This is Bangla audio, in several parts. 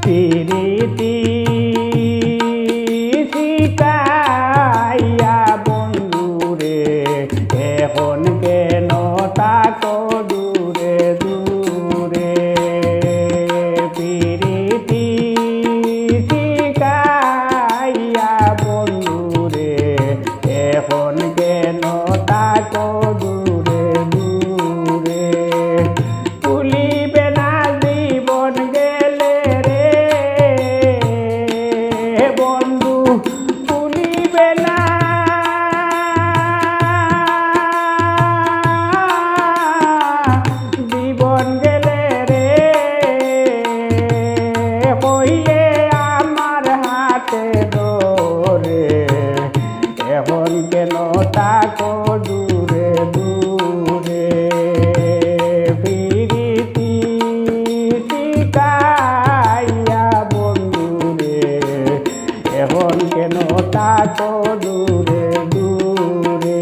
পিরিতি শিকাইয়া বন্ধুরে এখন কেন তাকো দূরে দূরে পিরিতি শিকাইয়া বন্ধুরে এখন কেন তাকো দূরে দূরে তুলিবে না জীবন গেলে রে বন্ধু তুলিবে না জীবন গেলে রে হইলে আমার হাতে ধরে এখন কেন তাকো দূরে দূরে পিরিতি শিকাইয়া বন্ধুরে এখন কেন তাকো দূরে দূরে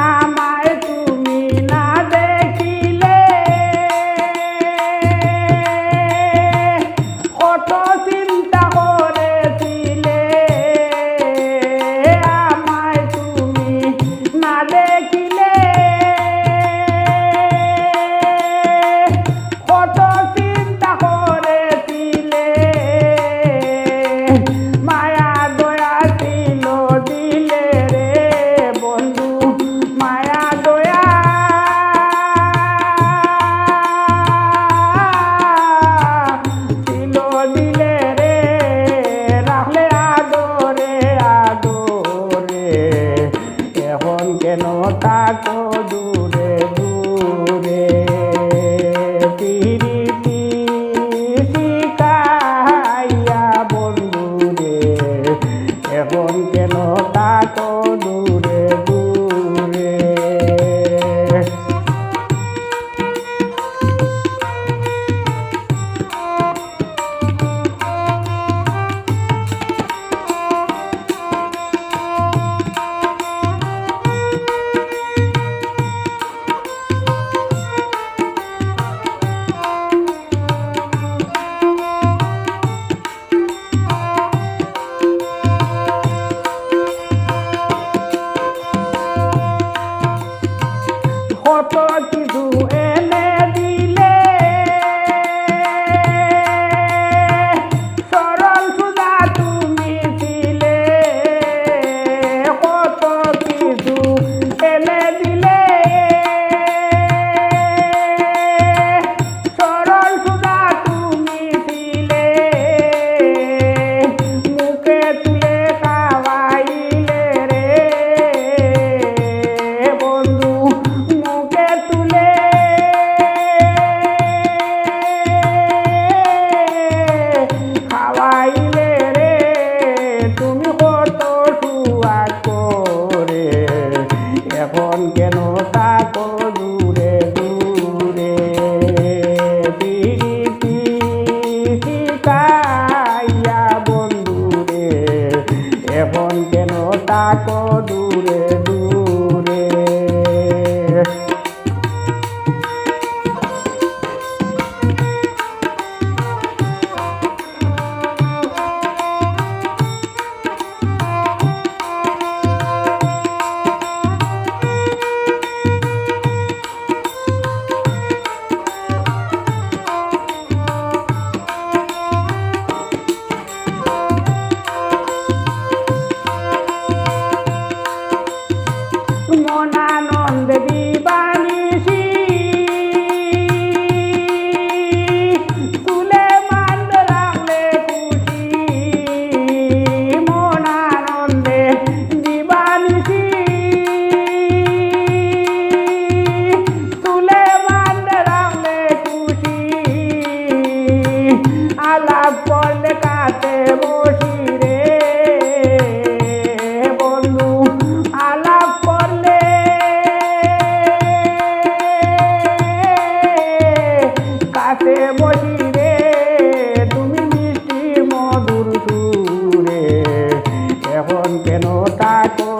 আমায় তুমি না দেখিলে কত চিন্তা করেছিলে আমায় তুমি না দেখিলে কত চিন্তা করেছিলে মায়া দয়া ছিল দিলে রে বন্ধু মায়া দয়া ছিল দিলে কেন থাকো